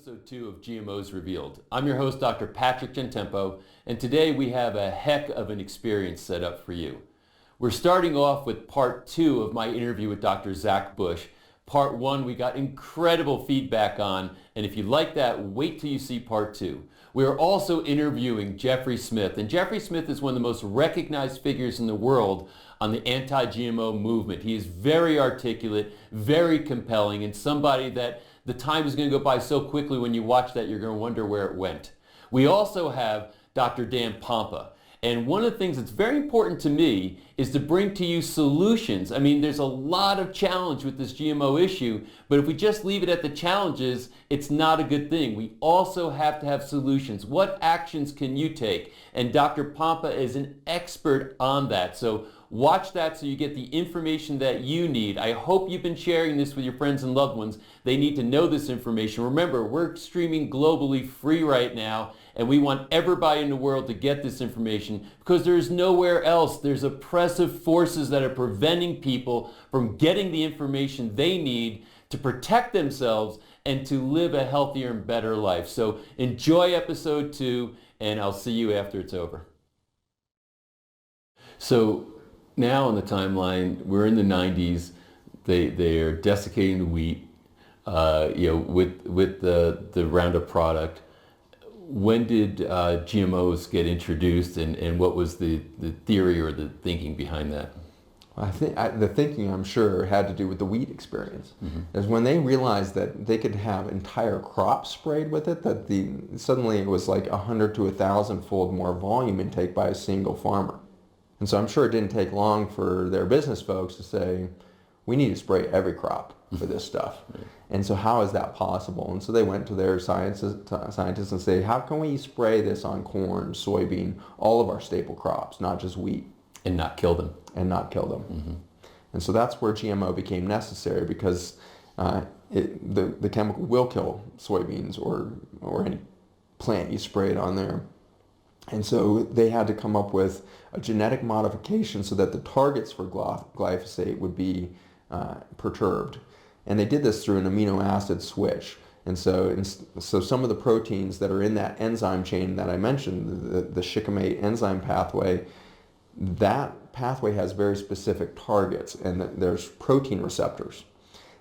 episode 2 of GMOs Revealed. I'm your host, Dr. Patrick Gentempo, and today we have a heck of an experience set up for you. We're starting off with part 2 of my interview with Dr. Zack Bush. Part 1 we got incredible feedback on, and if you like that, wait till you see part 2. We are also interviewing Jeffrey Smith, and Jeffrey Smith is one of the most recognized figures in the world on the anti-GMO movement. He is very articulate, very compelling, and somebody that the time is going to go by so quickly when you watch that you're going to wonder where it went. We also have Dr. Dan Pompa. And one of the things that's very important to me is to bring to you solutions. I mean, there's a lot of challenge with this GMO issue, but if we just leave it at the challenges, it's not a good thing. We also have to have solutions. What actions can you take? And Dr. Pompa is an expert on that. So watch that so you get the information that you need. I hope you've been sharing this with your friends and loved ones. They need to know this information. Remember, we're streaming globally free right now, and we want everybody in the world to get this information because there's nowhere else. There's oppressive forces that are preventing people from getting the information they need to protect themselves and to live a healthier and better life. So enjoy episode 2, and I'll see you after it's over. So now on the timeline, we're in the 90s. They are desiccating the wheat, with the Roundup product. When did GMOs get introduced, and what was the theory or the thinking behind that? I think the thinking, I'm sure, had to do with the wheat experience. Is when they realized that they could have entire crops sprayed with it, that suddenly it was like 100 to 1,000-fold more volume intake by a single farmer. And so I'm sure it didn't take long for their business folks to say, we need to spray every crop for this stuff. Right. And so how is that possible? And so they went to their scientists and say, how can we spray this on corn, soybean, all of our staple crops, not just wheat? And not kill them. And so that's where GMO became necessary, because the chemical will kill soybeans or any plant you spray it on there. And so they had to come up with a genetic modification so that the targets for glyphosate would be perturbed. And they did this through an amino acid switch. And so some of the proteins that are in that enzyme chain that I mentioned, the shikimate enzyme pathway, that pathway has very specific targets, and there's protein receptors.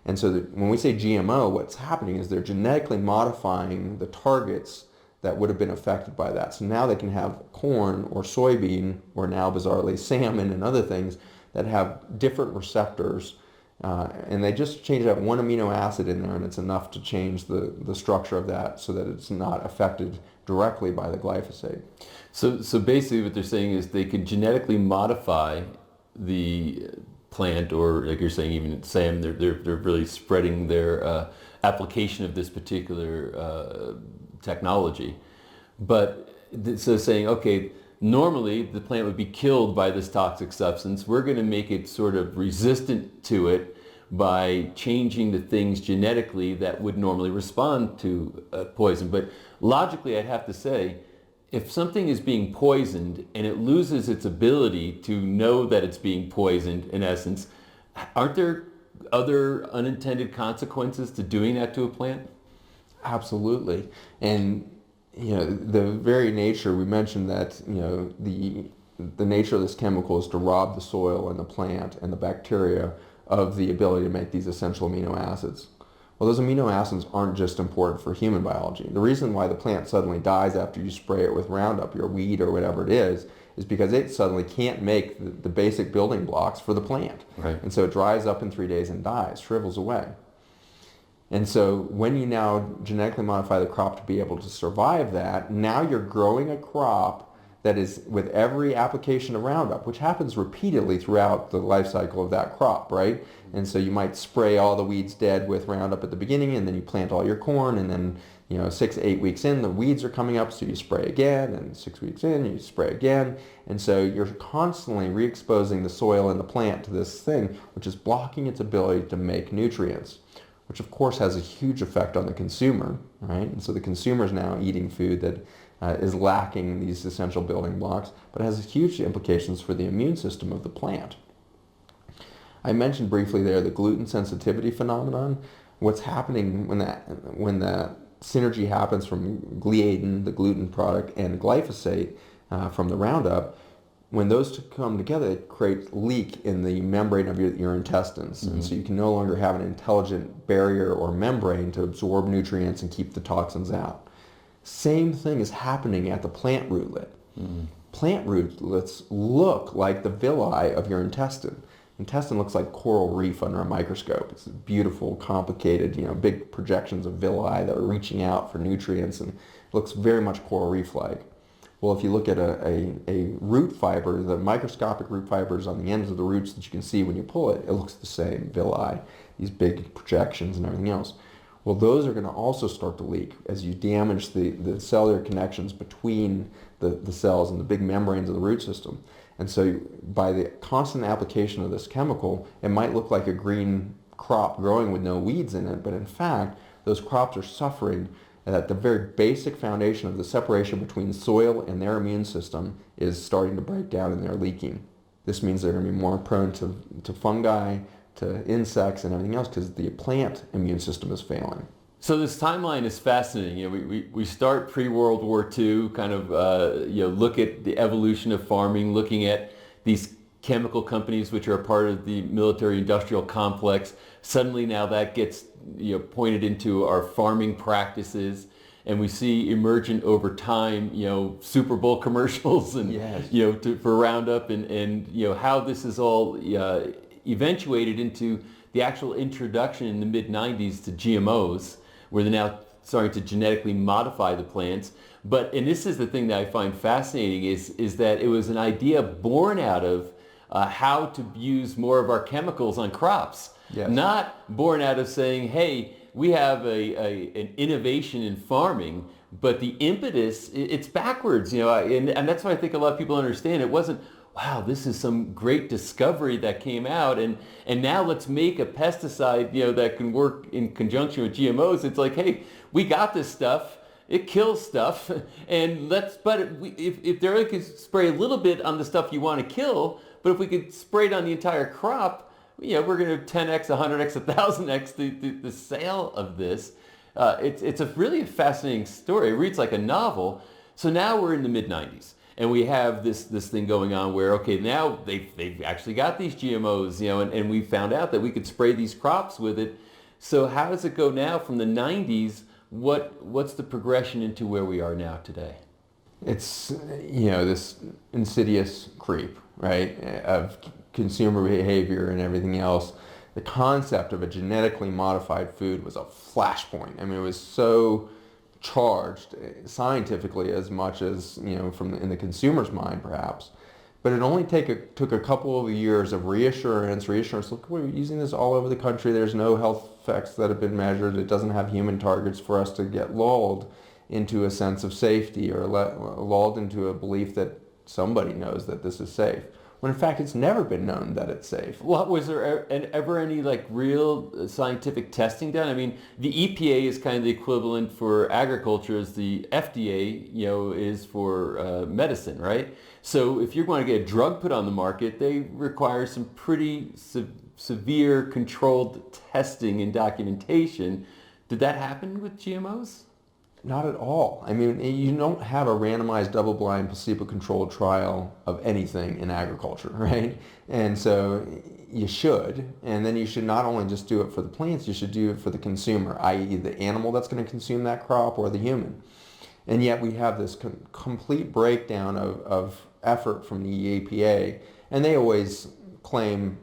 And so when we say GMO, what's happening is they're genetically modifying the targets that would have been affected by that. So now they can have corn or soybean, or now bizarrely salmon and other things that have different receptors, and they just change that one amino acid in there, and it's enough to change the structure of that so that it's not affected directly by the glyphosate. So basically what they're saying is they could genetically modify the plant, or like you're saying, even SAM, they're really spreading their application of this particular technology. But so saying, okay, normally the plant would be killed by this toxic substance. We're going to make it sort of resistant to it by changing the things genetically that would normally respond to poison. But logically, I'd have to say, if something is being poisoned and it loses its ability to know that it's being poisoned, in essence, aren't there other unintended consequences to doing that to a plant? Absolutely. And the very nature, we mentioned that the nature of this chemical is to rob the soil and the plant and the bacteria of the ability to make these essential amino acids. Well, those amino acids aren't just important for human biology. The reason why the plant suddenly dies after you spray it with Roundup, your weed or whatever it is because it suddenly can't make the basic building blocks for the plant. Right. And so it dries up in 3 days and dies, shrivels away. And so when you now genetically modify the crop to be able to survive that, now you're growing a crop that is, with every application of Roundup, which happens repeatedly throughout the life cycle of that crop, right? And so you might spray all the weeds dead with Roundup at the beginning, and then you plant all your corn, and then 6 to 8 weeks in, the weeds are coming up, so you spray again, and 6 weeks in, you spray again. And so you're constantly re-exposing the soil and the plant to this thing, which is blocking its ability to make nutrients, which of course has a huge effect on the consumer, right? And so the consumer is now eating food that is lacking these essential building blocks, but it has huge implications for the immune system of the plant. I mentioned briefly there the gluten sensitivity phenomenon. What's happening when that synergy happens from gliadin, the gluten product, and glyphosate from the Roundup. When those two come together, it creates leak in the membrane of your intestines. And so you can no longer have an intelligent barrier or membrane to absorb nutrients and keep the toxins out. Same thing is happening at the plant rootlet. Plant rootlets look like the villi of your intestine. Intestine looks like coral reef under a microscope. It's beautiful, complicated, big projections of villi that are reaching out for nutrients, and looks very much coral reef-like. Well, if you look at a root fiber, the microscopic root fibers on the ends of the roots that you can see when you pull it, it looks the same, villi, these big projections and everything else. Well, those are going to also start to leak as you damage the cellular connections between the cells and the big membranes of the root system. And so by the constant application of this chemical, it might look like a green crop growing with no weeds in it, but in fact, those crops are suffering that the very basic foundation of the separation between soil and their immune system is starting to break down and they're leaking. This means they're going to be more prone to fungi, to insects and everything else because the plant immune system is failing. So this timeline is fascinating. We start pre-World War II, kind of look at the evolution of farming, looking at these chemical companies which are a part of the military-industrial complex. Suddenly now that gets pointed into our farming practices, and we see emergent over time, Super Bowl commercials and Yes. For Roundup and how this is all eventuated into the actual introduction in the mid-90s to GMOs, where they're now starting to genetically modify the plants. And this is the thing that I find fascinating is that it was an idea born out of how to use more of our chemicals on crops. Yes. Not born out of saying, hey, we have an innovation in farming, but the impetus, it's backwards, and that's why I think a lot of people understand it wasn't, wow, this is some great discovery that came out, and now let's make a pesticide, that can work in conjunction with GMOs. It's like, hey, we got this stuff, it kills stuff, and if they're only could spray a little bit on the stuff you want to kill, but if we could spray it on the entire crop, we're going to 10x, 100x, 1000x the sale of this. It's really a fascinating story. It reads like a novel. So now we're in the mid-90s. And we have this thing going on where, okay, now they've actually got these GMOs, and we found out that we could spray these crops with it. So how does it go now from the 90s? What's the progression into where we are now today? It's, this insidious creep, right, of consumer behavior and everything else. The concept of a genetically modified food was a flashpoint. I mean, it was so charged scientifically as much as, in the consumer's mind perhaps. But it only took a couple of years of reassurance, look, we're using this all over the country, there's no health effects that have been measured, it doesn't have human targets, for us to get lulled into a sense of safety or lulled into a belief that somebody knows that this is safe. When in fact it's never been known that it's safe. Well, was there ever any real scientific testing done? I mean, the EPA is kind of the equivalent for agriculture as the FDA, is for medicine, right? So if you're going to get a drug put on the market, they require some pretty severe controlled testing and documentation. Did that happen with GMOs? Not at all. I mean, you don't have a randomized double-blind placebo-controlled trial of anything in agriculture, right? And so you should, and then you should not only just do it for the plants, you should do it for the consumer, i.e. the animal that's going to consume that crop or the human. And yet we have this complete breakdown of effort from the EPA, and they always claim,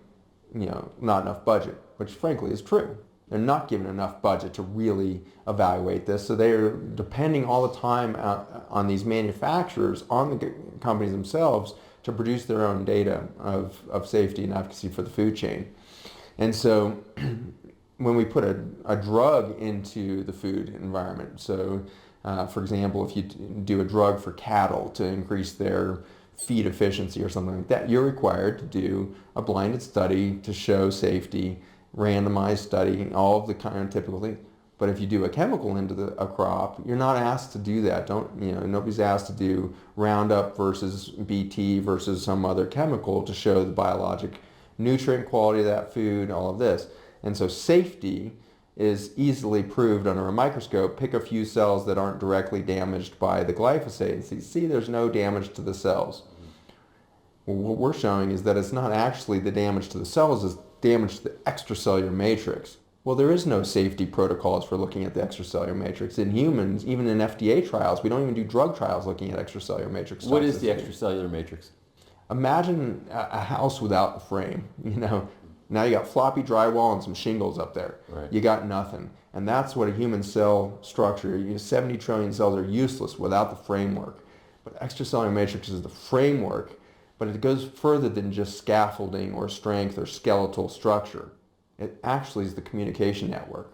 not enough budget, which frankly is true. They're not given enough budget to really evaluate this, so they are depending all the time on these manufacturers, on the companies themselves, to produce their own data of safety and efficacy for the food chain. And so when we put a drug into the food environment, so for example, if you do a drug for cattle to increase their feed efficiency or something like that, you're required to do a blinded study to show safety, randomized study, all of the kind of typical things. But if you do a chemical into a crop, you're not asked to do that. Nobody's asked to do Roundup versus BT versus some other chemical to show the biologic nutrient quality of that food, all of this. And so safety is easily proved under a microscope. Pick a few cells that aren't directly damaged by the glyphosate and see there's no damage to the cells. Well, what we're showing is that it's not actually the damage to the cells, it's damage to the extracellular matrix. Well, there is no safety protocols for looking at the extracellular matrix. In humans, even in FDA trials, we don't even do drug trials looking at extracellular matrix. What is the extracellular matrix? Imagine a house without a frame, you know. Now you got floppy drywall and some shingles up there. Right. You got nothing. And that's what a human cell structure, 70 trillion cells are useless without the framework. But extracellular matrix is the framework, but it goes further than just scaffolding or strength or skeletal structure. It actually is the communication network.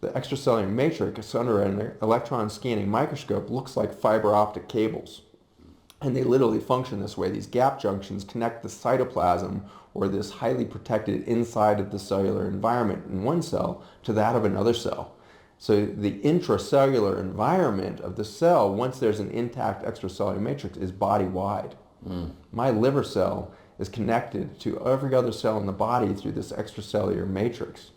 The extracellular matrix under an electron scanning microscope looks like fiber optic cables. And they literally function this way. These gap junctions connect the cytoplasm, or this highly protected inside of the cellular environment in one cell, to that of another cell. So the intracellular environment of the cell, once there's an intact extracellular matrix, is body-wide. My liver cell is connected to every other cell in the body through this extracellular matrix.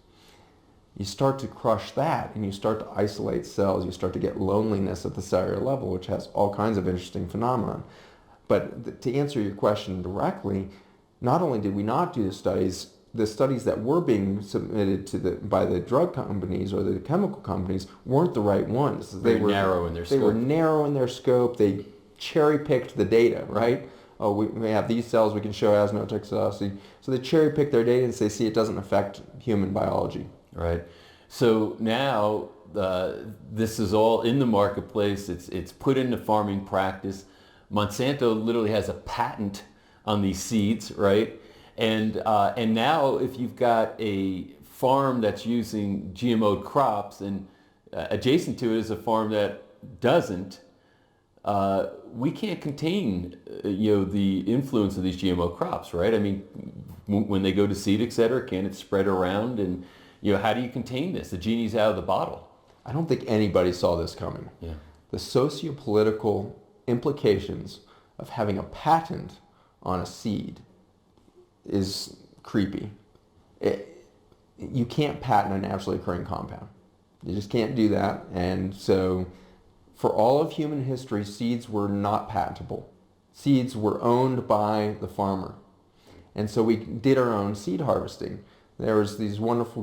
You start to crush that and you start to isolate cells. You start to get loneliness at the cellular level, which has all kinds of interesting phenomena. But to answer your question directly, not only did we not do the studies that were being submitted by the drug companies or the chemical companies weren't the right ones. They were narrow in their scope. They were narrow in their scope. They cherry-picked the data, right? Oh, we have these cells we can show has no toxicity. So they cherry-pick their data and say, see, it doesn't affect human biology. Right. So now this is all in the marketplace. It's put into farming practice. Monsanto literally has a patent on these seeds, right? And now if you've got a farm that's using GMO crops and adjacent to it is a farm that doesn't, we can't contain the influence of these GMO crops, right? I mean, when they go to seed, et cetera, can it spread around? And how do you contain this? The genie's out of the bottle. I don't think anybody saw this coming. Yeah. The socio-political implications of having a patent on a seed is creepy. You can't patent a naturally occurring compound. You just can't do that. And so for all of human history, seeds were not patentable. Seeds were owned by the farmer. And so we did our own seed harvesting. There was these wonderful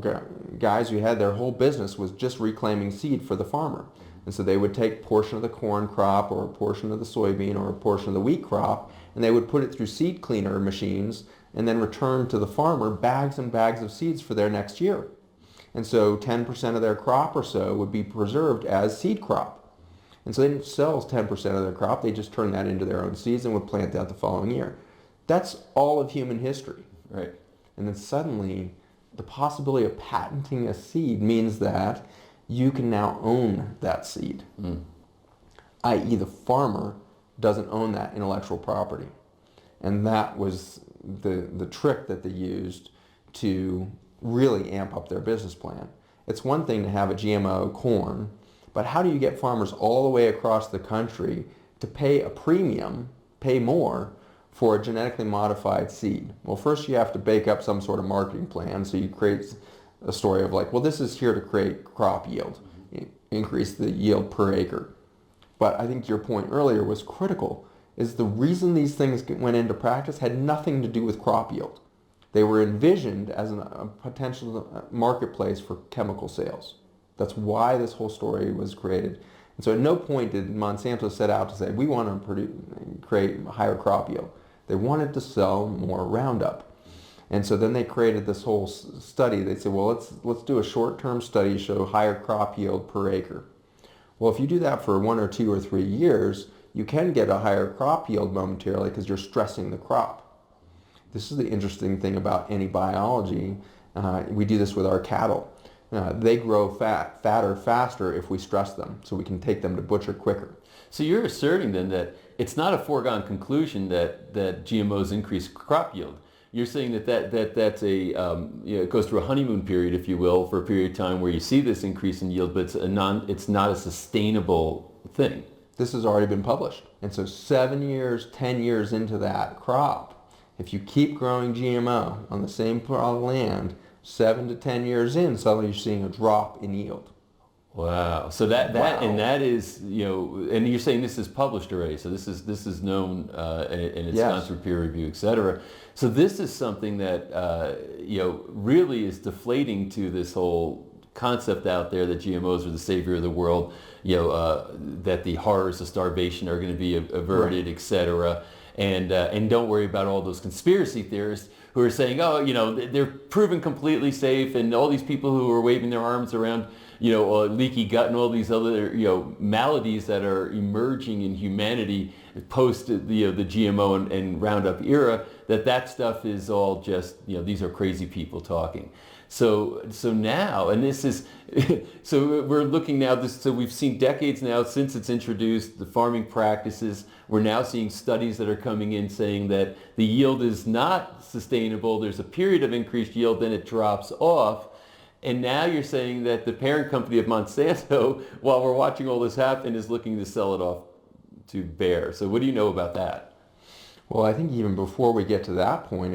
guys who had their whole business was just reclaiming seed for the farmer. And so they would take a portion of the corn crop or a portion of the soybean or a portion of the wheat crop, and they would put it through seed cleaner machines and then return to the farmer bags and bags of seeds for their next year. And so 10% of their crop or so would be preserved as seed crop. And so they didn't sell 10% of their crop, they just turned that into their own seeds and would plant that the following year. That's all of human history. Right. And then suddenly, the possibility of patenting a seed means that you can now own that seed, i.e. the farmer doesn't own that intellectual property. And that was the trick that they used to really amp up their business plan. It's one thing to have a GMO corn, but how do you get farmers all the way across the country to pay a premium, pay more, for a genetically modified seed? Well, first you have to bake up some sort of marketing plan. So you create a story of like, well, this is here to create crop yield, increase the yield per acre. But I think your point earlier was critical, is the reason these things went into practice had nothing to do with crop yield. They were envisioned as a potential marketplace for chemical sales. That's why this whole story was created. And so at no point did Monsanto set out to say, we want to create higher crop yield. They wanted to sell more Roundup. And so then they created this whole study. They said, well, let's do a short-term study, show higher crop yield per acre. Well, if you do that for 1 or 2 or 3 years, you can get a higher crop yield momentarily because you're stressing the crop. This is the interesting thing about any biology. We do this with our cattle. They grow fatter faster if we stress them, so we can take them to butcher quicker. So you're asserting then that it's not a foregone conclusion that GMOs increase crop yield. You're saying that's it goes through a honeymoon period, if you will, for a period of time where you see this increase in yield, but it's not a sustainable thing. This has already been published. And so 7 years, 10 years into that crop, if you keep growing GMO on the same plot of land, 7 to 10 years in, suddenly you're seeing a drop in yield. Wow. So that is, and you're saying this is published already. So this is known and it's Yes. gone through peer review, et cetera. So this is something that really is deflating to this whole concept out there that GMOs are the savior of the world. That the horrors of starvation are going to be averted, Right. et cetera. And don't worry about all those conspiracy theorists who are saying, they're proven completely safe, and all these people who are waving their arms around, leaky gut and all these other, maladies that are emerging in humanity post the GMO and Roundup era, that stuff is all just, these are crazy people talking. So now, and this is, so we're looking now, so we've seen decades now since it's introduced, the farming practices. We're now seeing studies that are coming in saying that the yield is not sustainable. There's a period of increased yield, then it drops off. And now you're saying that the parent company of Monsanto, while we're watching all this happen, is looking to sell it off to Bayer. So what do you know about that? Well, I think even before we get to that point,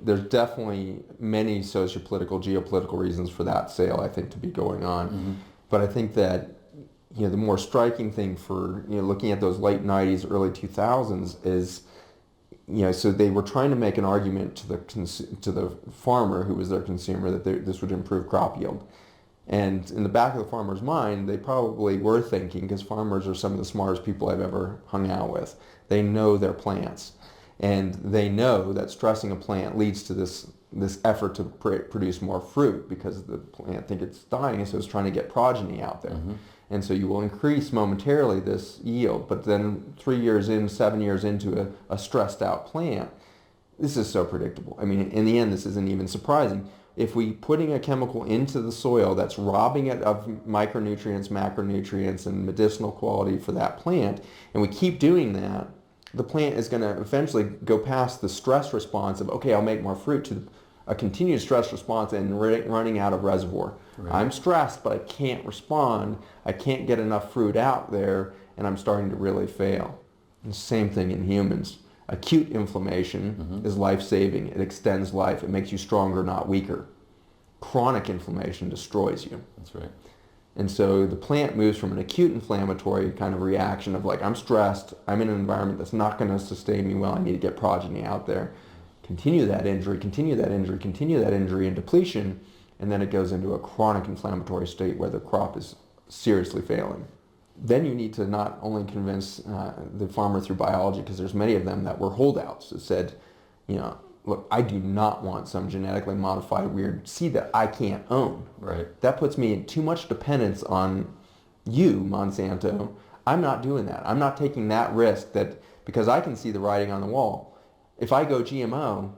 there's definitely many sociopolitical, geopolitical reasons for that sale, I think, to be going on. Mm-hmm. But I think that the more striking thing for looking at those late 90s, early 2000s is so they were trying to make an argument to the farmer who was their consumer that this would improve crop yield. And in the back of the farmer's mind, they probably were thinking, because farmers are some of the smartest people I've ever hung out with. They know their plants, and they know that stressing a plant leads to this effort to produce more fruit, because the plant thinks it's dying, so it's trying to get progeny out there. Mm-hmm. And so you will increase momentarily this yield, but then 3 years in, 7 years into a stressed out plant, this is so predictable. I mean, in the end, this isn't even surprising. If we putting a chemical into the soil that's robbing it of micronutrients, macronutrients, and medicinal quality for that plant, and we keep doing that, the plant is going to eventually go past the stress response of, okay, I'll make more fruit, to a continued stress response and running out of reservoir. Right. I'm stressed, but I can't respond. I can't get enough fruit out there, and I'm starting to really fail. And same thing in humans. Acute inflammation is life-saving. It extends life. It makes you stronger, not weaker. Chronic inflammation destroys you. That's right. And so the plant moves from an acute inflammatory kind of reaction of like, I'm stressed, I'm in an environment that's not going to sustain me well, I need to get progeny out there. Continue that injury, continue that injury, continue that injury and depletion, and then it goes into a chronic inflammatory state where the crop is seriously failing. Then you need to not only convince the farmer through biology, because there's many of them that were holdouts that said, look, I do not want some genetically modified weird seed that I can't own. Right. That puts me in too much dependence on you, Monsanto. I'm not doing that. I'm not taking that risk, that because I can see the writing on the wall. If I go GMO,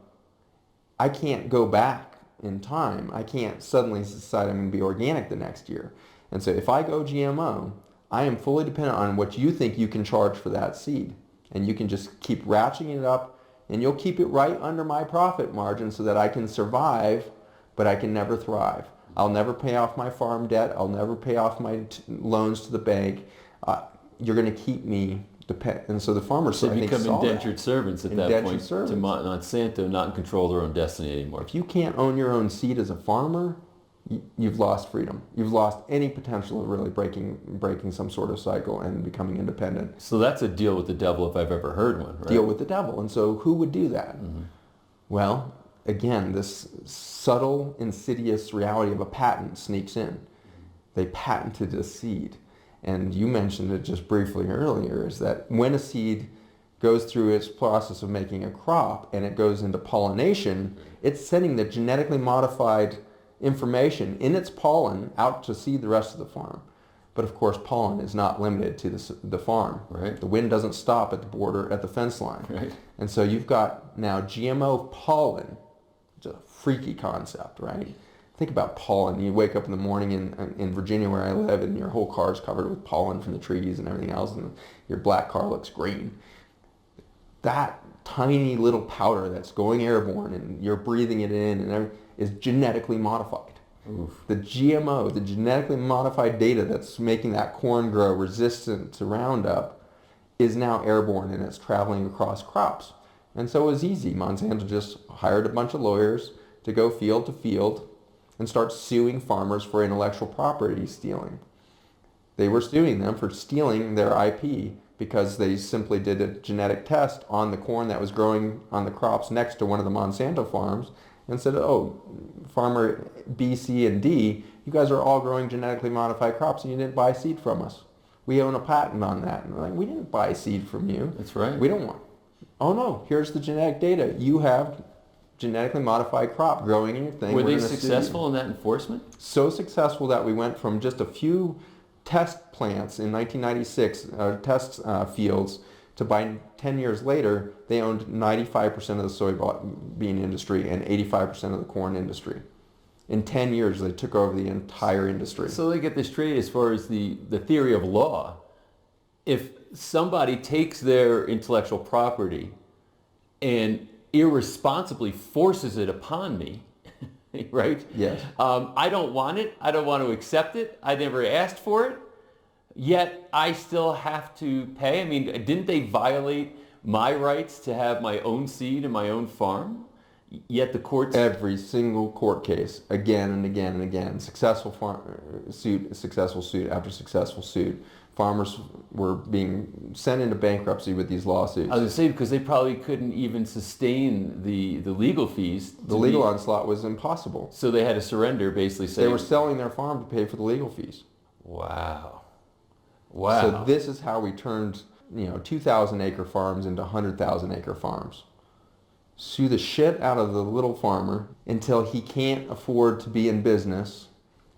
I can't go back in time. I can't suddenly decide I'm going to be organic the next year. And so if I go GMO, I am fully dependent on what you think you can charge for that seed. And you can just keep ratcheting it up, and you'll keep it right under my profit margin so that I can survive, but I can never thrive. I'll never pay off my farm debt. I'll never pay off my loans to the bank. You're going to keep me dependent. And so the farmers, they I think, become saw indentured servants at that point to Monsanto, not in control of their own destiny anymore. If you can't own your own seed as a farmer, you've lost freedom. You've lost any potential of really breaking some sort of cycle and becoming independent. So that's a deal with the devil if I've ever heard one, right? Deal with the devil. And so who would do that? Mm-hmm. Well, again, this subtle, insidious reality of a patent sneaks in. They patented a seed. And you mentioned it just briefly earlier, is that when a seed goes through its process of making a crop and it goes into pollination, it's sending the genetically modified information in its pollen out to seed the rest of the farm. But of course, pollen is not limited to the farm. Right. The wind doesn't stop at the border, at the fence line. Right. And so you've got now GMO pollen. It's a freaky concept, right? Think about pollen. You wake up in the morning in Virginia where I live, and your whole car is covered with pollen from the trees and everything else, and your black car looks green. That tiny little powder that's going airborne and you're breathing it in and everything is genetically modified. Oof. The GMO, the genetically modified data that's making that corn grow resistant to Roundup, is now airborne and it's traveling across crops. And so it was easy. Monsanto just hired a bunch of lawyers, to go field to field and start suing farmers for intellectual property stealing. They were suing them for stealing their IP because they simply did a genetic test on the corn that was growing on the crops next to one of the Monsanto farms and said, oh, farmer B, C, and D, you guys are all growing genetically modified crops and you didn't buy seed from us. We own a patent on that. And we're like, we didn't buy seed from you. That's right. We don't want. Oh no, here's the genetic data. You have genetically modified crop growing in your thing. Were they successful in that enforcement? So successful that we went from just a few test plants in 1996, test fields, to by 10 years later, they owned 95% of the soybean industry and 85% of the corn industry. In 10 years, they took over the entire industry. So they get this straight as far as the theory of law. If somebody takes their intellectual property and irresponsibly forces it upon me, right? Yes. I don't want it. I don't want to accept it. I never asked for it. Yet I still have to pay. I mean, didn't they violate my rights to have my own seed and my own farm? Yet the courts... Every single court case, again and again and again, successful suit after successful suit. Farmers were being sent into bankruptcy with these lawsuits. I was going to say, because they probably couldn't even sustain the legal fees. The legal onslaught was impossible. So they had to surrender, basically saying... They were selling their farm to pay for the legal fees. Wow. Wow. So this is how we turned, 2,000 acre farms into 100,000 acre farms. Sue the shit out of the little farmer until he can't afford to be in business,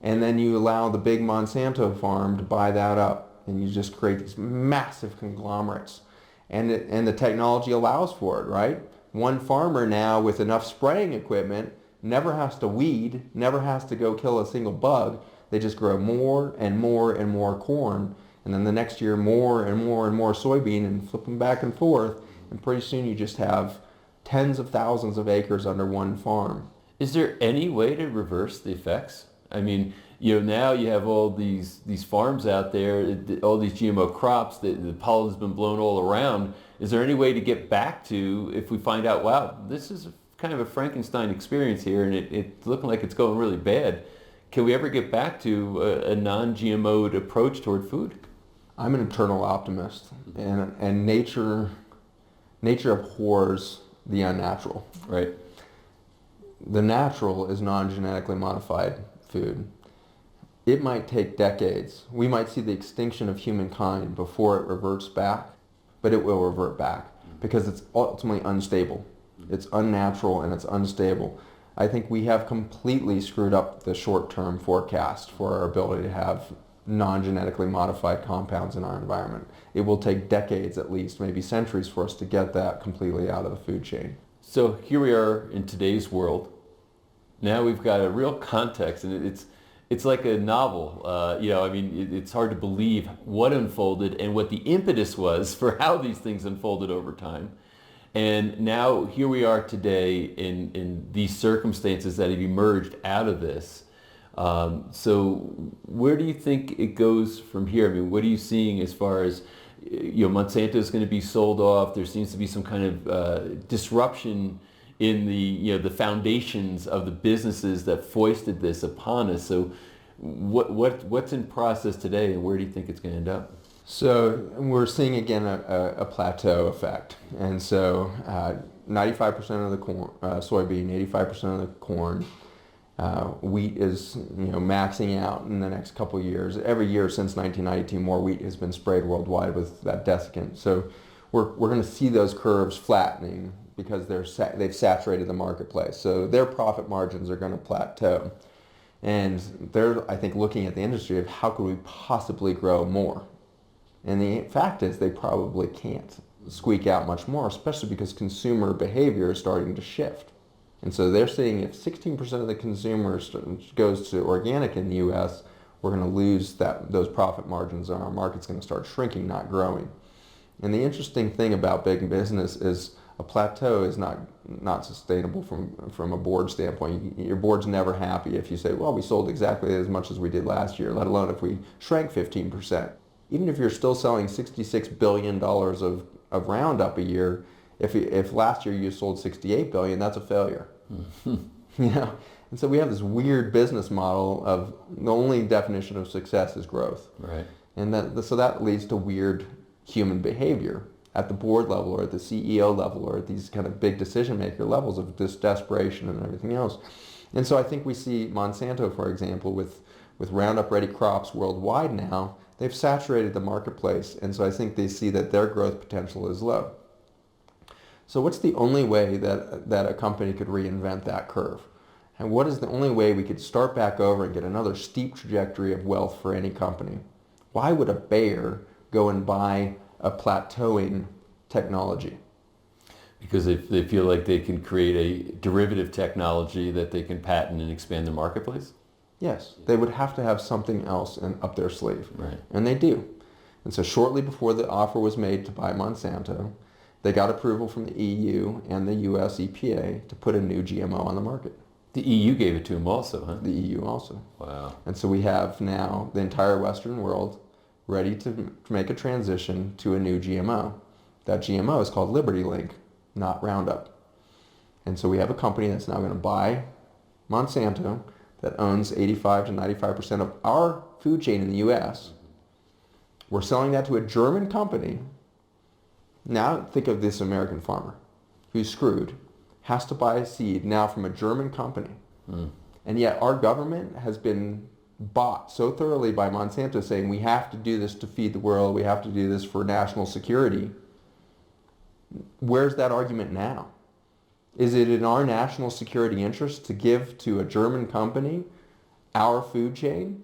and then you allow the big Monsanto farm to buy that up, and you just create these massive conglomerates. And the technology allows for it, right? One farmer now with enough spraying equipment never has to weed, never has to go kill a single bug. They just grow more and more and more corn, and then the next year more and more and more soybean, and flip them back and forth, and pretty soon you just have tens of thousands of acres under one farm. Is there any way to reverse the effects? I mean, now you have all these farms out there, all these GMO crops, the pollen's been blown all around. Is there any way to get back to, if we find out, wow, this is kind of a Frankenstein experience here, and it's looking like it's going really bad, can we ever get back to a non-GMO'd approach toward food? I'm an eternal optimist, and nature abhors the unnatural. Right. The natural is non-genetically modified food. It might take decades. We might see the extinction of humankind before it reverts back, but it will revert back because it's ultimately unstable. It's unnatural and it's unstable. I think we have completely screwed up the short-term forecast for our ability to have non-genetically modified compounds in our environment. It will take decades at least, maybe centuries, for us to get that completely out of the food chain. So here we are in today's world. Now we've got a real context, and it's like a novel. It's hard to believe what unfolded and what the impetus was for how these things unfolded over time. And now here we are today in these circumstances that have emerged out of this. So where do you think it goes from here? I mean, what are you seeing as far as, Monsanto is going to be sold off? There seems to be some kind of disruption in the foundations of the businesses that foisted this upon us. So what's in process today, and where do you think it's going to end up? So we're seeing again a plateau effect, and so 95% of the corn, soybean, 85% of the corn. Wheat is maxing out in the next couple of years. Every year since 1992, more wheat has been sprayed worldwide with that desiccant. So we're going to see those curves flattening because they've saturated the marketplace. So their profit margins are going to plateau. And they're, I think, looking at the industry of how could we possibly grow more. And the fact is they probably can't squeak out much more, especially because consumer behavior is starting to shift. And so they're saying if 16% of the consumers goes to organic in the U.S., we're going to lose those profit margins, and our market's going to start shrinking, not growing. And the interesting thing about big business is a plateau is not sustainable from a board standpoint. Your board's never happy if you say, well, we sold exactly as much as we did last year, let alone if we shrank 15%. Even if you're still selling $66 billion of Roundup a year, if last year you sold $68 billion, that's a failure. You know, and so we have this weird business model of the only definition of success is growth, Right. and so that leads to weird human behavior at the board level or at the CEO level or at these kind of big decision maker levels of this desperation and everything else. And so I think we see Monsanto, for example, with Roundup Ready crops worldwide now, they've saturated the marketplace, and so I think they see that their growth potential is low. So what's the only way that a company could reinvent that curve? And what is the only way we could start back over and get another steep trajectory of wealth for any company? Why would a Bayer go and buy a plateauing technology? Because they feel like they can create a derivative technology that they can patent and expand the marketplace? Yes, they would have to have something else up their sleeve. Right. And they do. And so shortly before the offer was made to buy Monsanto, they got approval from the EU and the US EPA to put a new GMO on the market. The EU gave it to them also, huh? The EU also. Wow. And so we have now the entire Western world ready to make a transition to a new GMO. That GMO is called Liberty Link, not Roundup. And so we have a company that's now going to buy Monsanto that owns 85 to 95% of our food chain in the US. We're selling that to a German company. Now think of this American farmer who's screwed, has to buy a seed now from a German company. And yet our government has been bought so thoroughly by Monsanto saying we have to do this to feed the world, we have to do this for national security. Where's that argument now? Is it in our national security interest to give to a German company our food chain?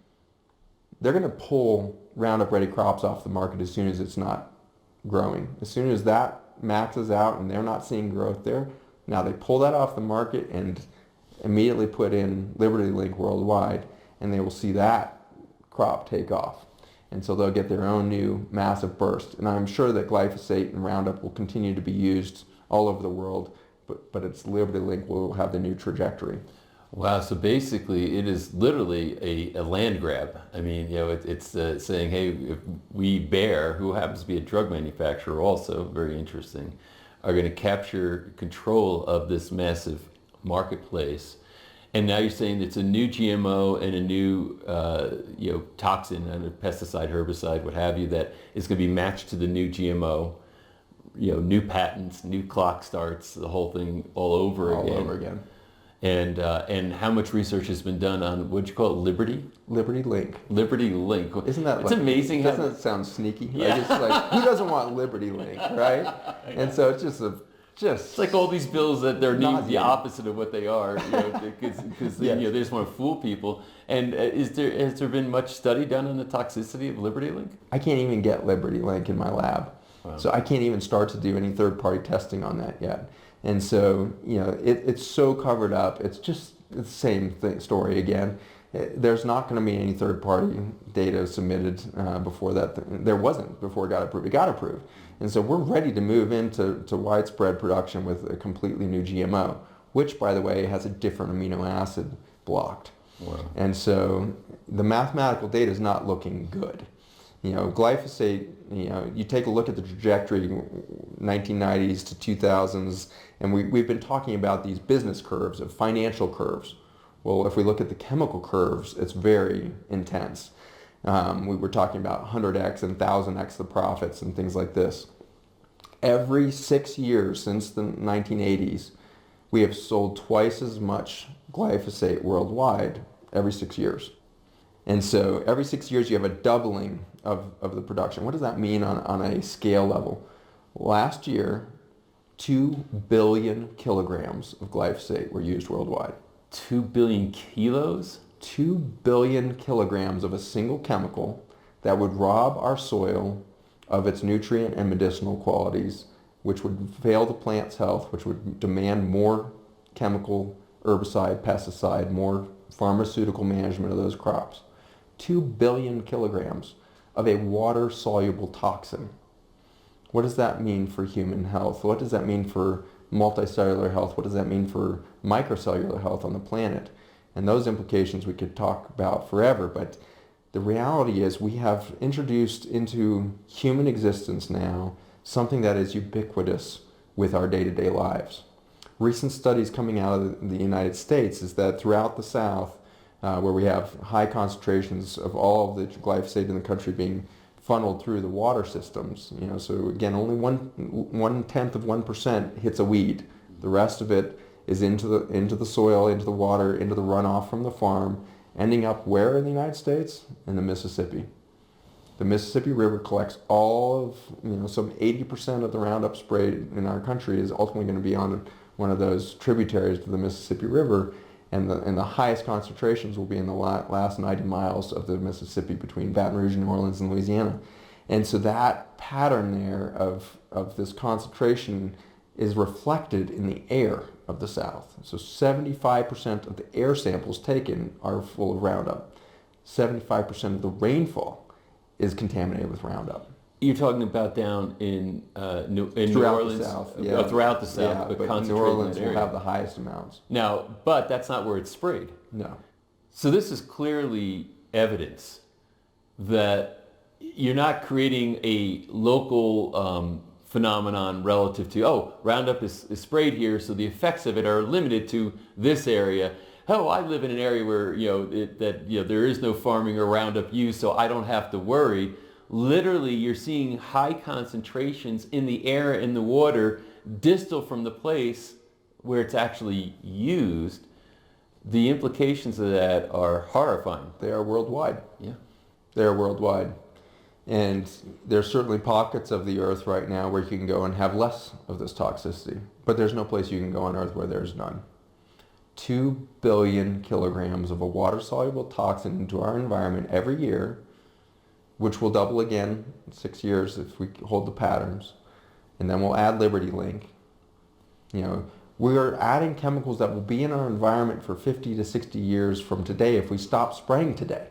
They're going to pull Roundup Ready crops off the market as soon as it's not growing. As soon as that maxes out and they're not seeing growth there, now they pull that off the market and immediately put in Liberty Link worldwide, and they will see that crop take off. And so they'll get their own new massive burst. And I'm sure that glyphosate and Roundup will continue to be used all over the world, but its Liberty Link will have the new trajectory. Wow, so basically it is literally a land grab. I mean, it's saying, hey, if we, Bayer, who happens to be a drug manufacturer also, very interesting, are going to capture control of this massive marketplace. And now you're saying it's a new GMO and a new toxin and a pesticide, herbicide, what have you, that is going to be matched to the new GMO, new patents, new clock starts, the whole thing all over again. And how much research has been done on, what'd you call it, Liberty? Liberty Link. Liberty Link. Isn't that it's amazing? Doesn't it sound sneaky? Yeah. Right? It's like, who doesn't want Liberty Link, right? And so it's just it's like all these bills that they're the opposite of what they are, because they just want to fool people. And has there been much study done on the toxicity of Liberty Link? I can't even get Liberty Link in my lab. Wow. So I can't even start to do any third-party testing on that yet. And so, it's so covered up. It's just the same story again. There's not going to be any third-party data submitted before that. There wasn't before it got approved. It got approved. And so we're ready to move into widespread production with a completely new GMO, which, by the way, has a different amino acid blocked. Wow. And so the mathematical data is not looking good. Glyphosate, you take a look at the trajectory 1990s to 2000s, and we've been talking about these business curves, of financial curves. Well, if we look at the chemical curves, it's very intense. We were talking about 100x and 1000x the profits and things like this. Every 6 years since the 1980s, we have sold twice as much glyphosate worldwide every 6 years. And so every 6 years you have a doubling of the production. What does that mean on a scale level? Last year, 2 billion kilograms of glyphosate were used worldwide. 2 billion kilos? 2 billion kilograms of a single chemical that would rob our soil of its nutrient and medicinal qualities, which would fail the plant's health, which would demand more chemical, herbicide, pesticide, more pharmaceutical management of those crops. 2 billion kilograms of a water-soluble toxin. What does that mean for human health? What does that mean for multicellular health? What does that mean for microcellular health on the planet? And those implications we could talk about forever, but the reality is we have introduced into human existence now something that is ubiquitous with our day-to-day lives. recent studies coming out of the United States is that throughout the South, where we have high concentrations of all of the glyphosate in the country being funneled through the water systems, so again, only 1/10 of 1% hits a weed. The rest of it is into the soil, into the water, into the runoff from the farm, ending up where in the United States? In the Mississippi. The Mississippi River collects all of, some 80% of the Roundup sprayed in our country is ultimately going to be on one of those tributaries to the Mississippi River, and the highest concentrations will be in the last 90 miles of the Mississippi between Baton Rouge, New Orleans, and Louisiana. And so that pattern there of this concentration is reflected in the air of the South. So 75% of the air samples taken are full of Roundup. 75% of the rainfall is contaminated with Roundup. You're talking about down in New Orleans? The South, throughout the South, yeah, but concentrated New Orleans in that will area. have the highest amounts. Now, but that's not where it's sprayed. No. So this is clearly evidence that you're not creating a local phenomenon relative to, Roundup is sprayed here, so the effects of it are limited to this area. I live in an area where there is no farming or Roundup use, so I don't have to worry. Literally, you're seeing high concentrations in the air and the water distal from the place where it's actually used. The implications of that are horrifying. They are worldwide. Yeah. They are worldwide. And there's certainly pockets of the earth right now where you can go and have less of this toxicity. But there's no place you can go on earth where there's none. 2 billion kilograms of a water-soluble toxin into our environment every year, which will double again in 6 years if we hold the patterns. And then we'll add Liberty Link. We are adding chemicals that will be in our environment for 50 to 60 years from today if we stop spraying today.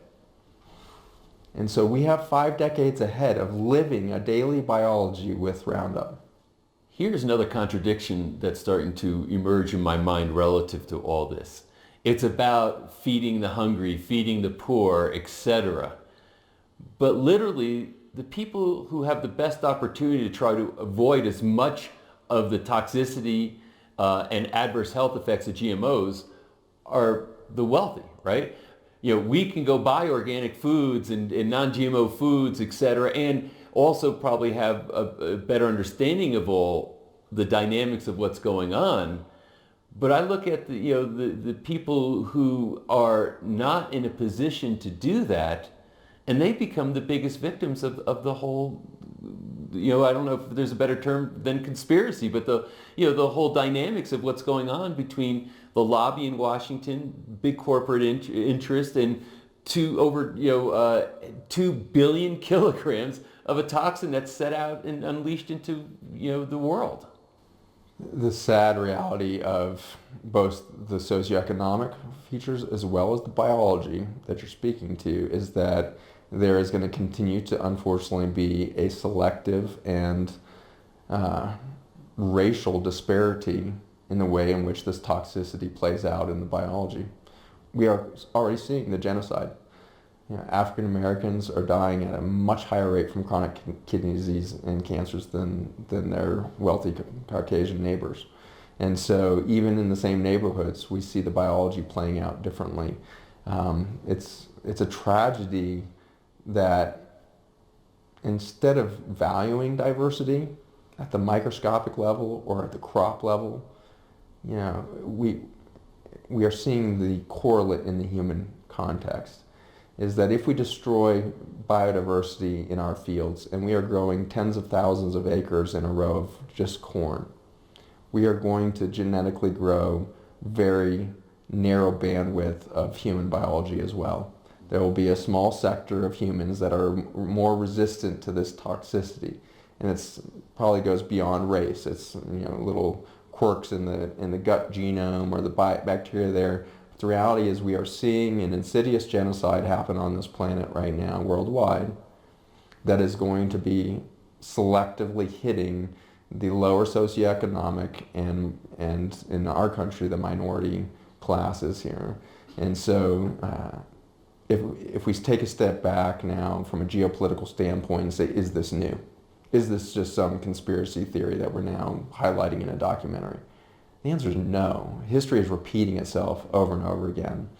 And so we have 5 decades ahead of living a daily biology with Roundup. Here's another contradiction that's starting to emerge in my mind relative to all this. It's about feeding the hungry, feeding the poor, etc. But literally, the people who have the best opportunity to try to avoid as much of the toxicity and adverse health effects of GMOs are the wealthy, right? We can go buy organic foods and non-GMO foods, etc., and also probably have a better understanding of all the dynamics of what's going on. But I look at the people who are not in a position to do that, and they become the biggest victims of the whole, I don't know if there's a better term than conspiracy, but the whole dynamics of what's going on between the lobby in Washington, big corporate interest, and 2 billion kilograms of a toxin that's set out and unleashed into the world. The sad reality of both the socioeconomic features as well as the biology that you're speaking to is that there is going to continue to unfortunately be a selective and racial disparity in the way in which this toxicity plays out in the biology. We are already seeing the genocide. African Americans are dying at a much higher rate from chronic kidney disease and cancers than their wealthy Caucasian neighbors. And so even in the same neighborhoods, we see the biology playing out differently. It's a tragedy that instead of valuing diversity at the microscopic level or at the crop level, we are seeing the correlate in the human context. Is that if we destroy biodiversity in our fields and we are growing tens of thousands of acres in a row of just corn, we are going to genetically grow very narrow bandwidth of human biology as well. There will be a small sector of humans that are more resistant to this toxicity, and it's probably goes beyond race. It's little quirks in the gut genome or the bacteria there. The reality is we are seeing an insidious genocide happen on this planet right now worldwide that is going to be selectively hitting the lower socioeconomic and in our country the minority classes here. And so if we take a step back now from a geopolitical standpoint and say, is this new? Is this just some conspiracy theory that we're now highlighting in a documentary? The answer is no. History is repeating itself over and over again.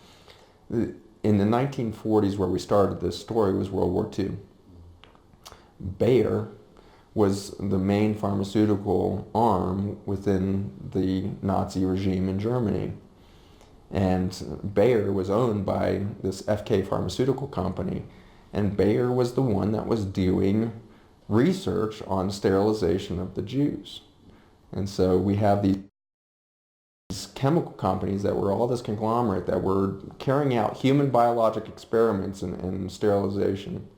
In the 1940s, where we started this story, was World War II. Bayer was the main pharmaceutical arm within the Nazi regime in Germany. And Bayer was owned by this FK pharmaceutical company. And Bayer was the one that was doing research on sterilization of the Jews. And so we have these chemical companies that were all this conglomerate that were carrying out human biologic experiments in sterilization.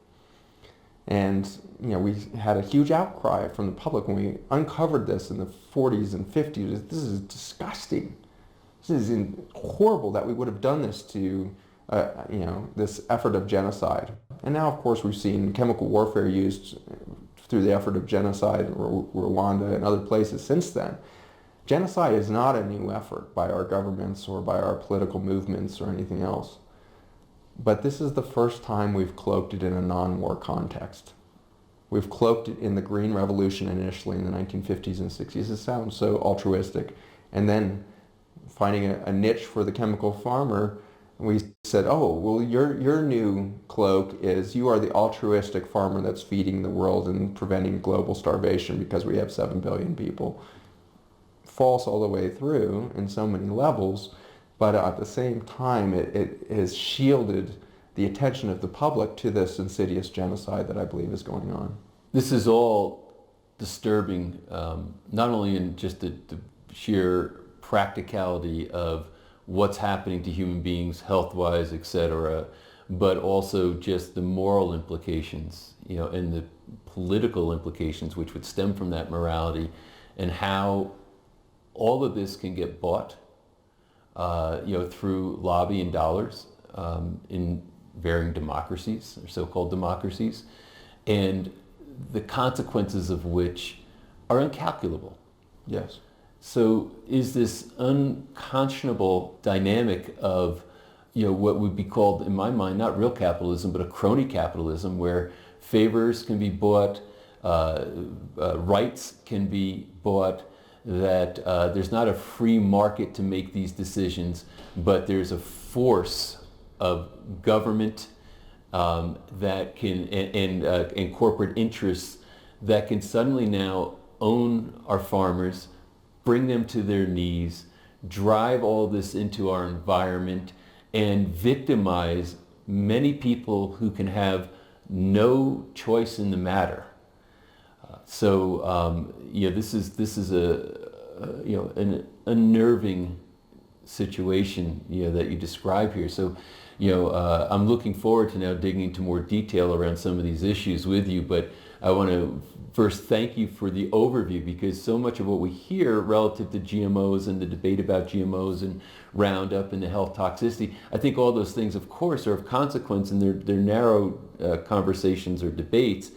And we had a huge outcry from the public when we uncovered this in the 40s and 50s. This is disgusting. This is horrible that we would have done this to, this effort of genocide. And now, of course, we've seen chemical warfare used through the effort of genocide in Rwanda and other places since then. Genocide is not a new effort by our governments or by our political movements or anything else. But this is the first time we've cloaked it in a non-war context. We've cloaked it in the Green Revolution initially in the 1950s and 60s. It sounds so altruistic. And then finding a niche for the chemical farmer, we said, oh, well, your new cloak is you are the altruistic farmer that's feeding the world and preventing global starvation because we have 7 billion people. False all the way through in so many levels, but at the same time it has shielded the attention of the public to this insidious genocide that I believe is going on. This is all disturbing, not only in just the sheer practicality of what's happening to human beings health-wise, etc., but also just the moral implications, and the political implications which would stem from that morality, and how all of this can get bought, through lobbying dollars in varying democracies, or so-called democracies, and the consequences of which are incalculable. Yes. So is this unconscionable dynamic of, what would be called, in my mind, not real capitalism, but a crony capitalism, where favors can be bought, rights can be bought, that there's not a free market to make these decisions, but there's a force of government that can, and corporate interests that can suddenly now own our farmers, bring them to their knees, drive all this into our environment, and victimize many people who can have no choice in the matter. This is an unnerving situation that you describe here. So I'm looking forward to now digging into more detail around some of these issues with you, but I want to first thank you for the overview, because so much of what we hear relative to GMOs and the debate about GMOs and Roundup and the health toxicity, I think all those things, of course, are of consequence, and they're narrow conversations or debates.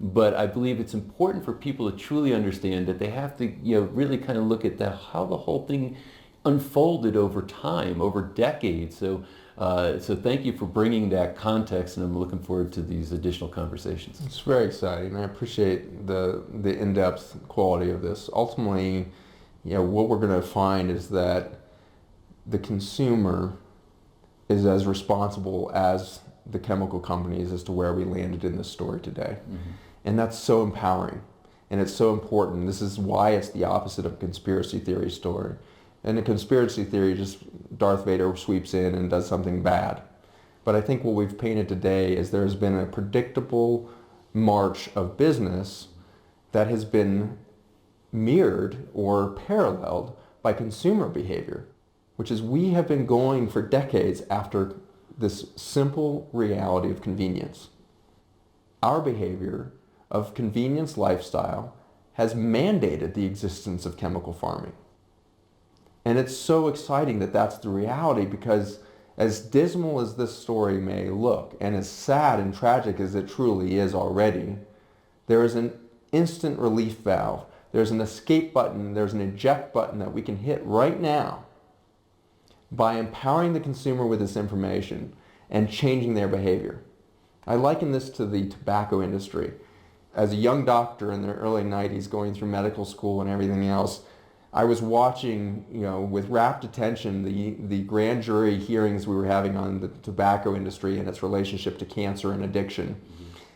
But I believe it's important for people to truly understand that they have to, really kind of look at how the whole thing unfolded over time, over decades. So thank you for bringing that context, and I'm looking forward to these additional conversations. It's very exciting. I appreciate the in-depth quality of this. Ultimately, what we're going to find is that the consumer is as responsible as the chemical companies as to where we landed in this story today. Mm-hmm. And that's so empowering, and it's so important. This is why it's the opposite of a conspiracy theory story. In a conspiracy theory, just Darth Vader sweeps in and does something bad. But I think what we've painted today is there's been a predictable march of business that has been mirrored or paralleled by consumer behavior, which is we have been going for decades after this simple reality of convenience. Our behavior of convenience lifestyle has mandated the existence of chemical farming. And it's so exciting that that's the reality, because as dismal as this story may look, and as sad and tragic as it truly is already, there is an instant relief valve. There's an escape button, there's an eject button that we can hit right now by empowering the consumer with this information and changing their behavior. I liken this to the tobacco industry. As a young doctor in the early 90s going through medical school and everything else, I was watching, with rapt attention the grand jury hearings we were having on the tobacco industry and its relationship to cancer and addiction.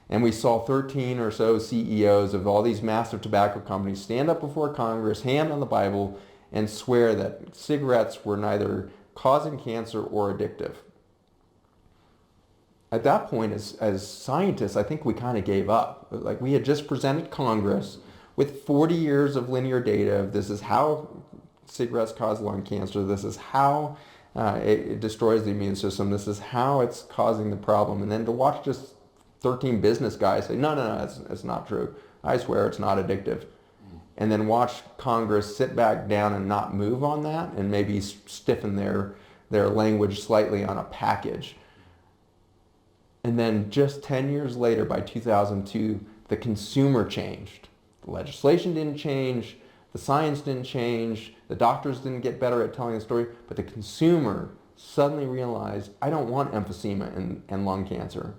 And we saw 13 or so CEOs of all these massive tobacco companies stand up before Congress, hand on the Bible, and swear that cigarettes were neither causing cancer or addictive. At that point, as scientists, I think we kind of gave up. Like, we had just presented Congress with 40 years of linear data of this is how cigarettes cause lung cancer, this is how it destroys the immune system, this is how it's causing the problem. And then to watch just 13 business guys say, no, it's not true. I swear it's not addictive. And then watch Congress sit back down and not move on that and maybe stiffen their language slightly on a package. And then just 10 years later, by 2002, the consumer changed. The legislation didn't change, the science didn't change, the doctors didn't get better at telling the story, but the consumer suddenly realized, I don't want emphysema and lung cancer.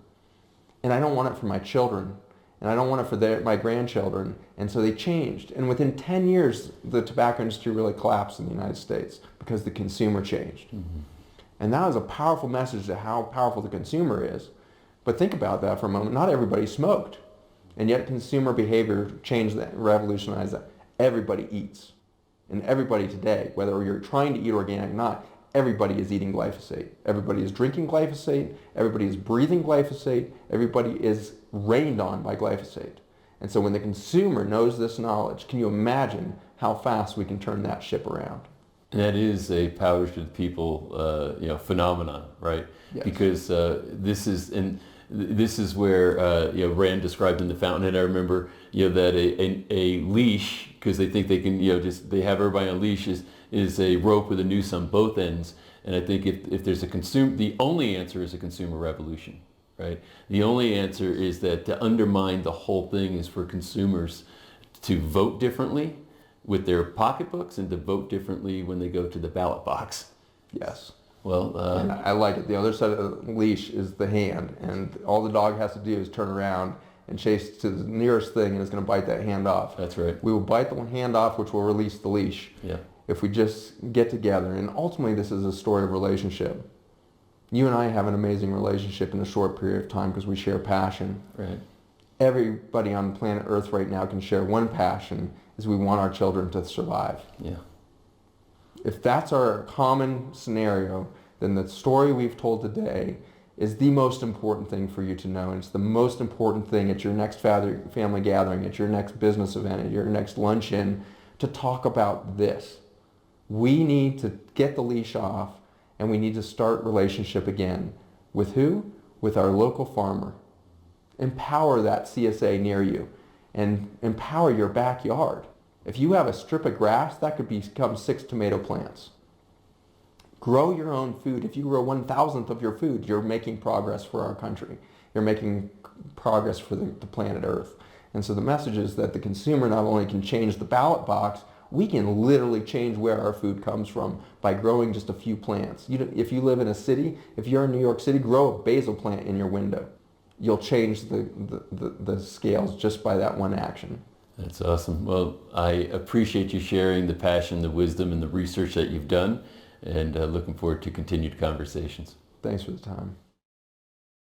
And I don't want it for my children. And I don't want it for my grandchildren. And so they changed. And within 10 years, the tobacco industry really collapsed in the United States because the consumer changed. Mm-hmm. And that was a powerful message to how powerful the consumer is. But think about that for a moment. Not everybody smoked. And yet consumer behavior changed that, revolutionized that. Everybody eats. And everybody today, whether you're trying to eat organic or not, everybody is eating glyphosate. Everybody is drinking glyphosate. Everybody is breathing glyphosate. Everybody is rained on by glyphosate. And so when the consumer knows this knowledge, can you imagine how fast we can turn that ship around? And that is a power to the people, phenomenon, right? Yes. Because this is where Rand described in The Fountain, and I remember that a leash, because they think they can they have everybody on a leash, is a rope with a noose on both ends. And I think if there's the only answer is a consumer revolution, right? The only answer is that to undermine the whole thing is for consumers to vote differently with their pocketbooks and to vote differently when they go to the ballot box. Yes. Well, I like it. The other side of the leash is the hand, and all the dog has to do is turn around and chase to the nearest thing, and it's going to bite that hand off. That's right. We will bite the hand off, which will release the leash. Yeah. If we just get together, and ultimately this is a story of relationship. You and I have an amazing relationship in a short period of time because we share passion. Right. Everybody on planet Earth right now can share one passion, is we want our children to survive. Yeah. If that's our common scenario, then the story we've told today is the most important thing for you to know. And it's the most important thing at your next family gathering, at your next business event, at your next luncheon, to talk about this. We need to get the leash off, and we need to start relationship again. With who? With our local farmer. Empower that CSA near you, and empower your backyard. If you have a strip of grass, that could become 6 tomato plants. Grow your own food. If you grow 1,000th of your food, you're making progress for our country. You're making progress for the planet Earth. And so the message is that the consumer not only can change the ballot box, we can literally change where our food comes from by growing just a few plants. If you live in a city, if you're in New York City, grow a basil plant in your window. You'll change the scales just by that one action. That's awesome. Well, I appreciate you sharing the passion, the wisdom, and the research that you've done, and looking forward to continued conversations. Thanks for the time.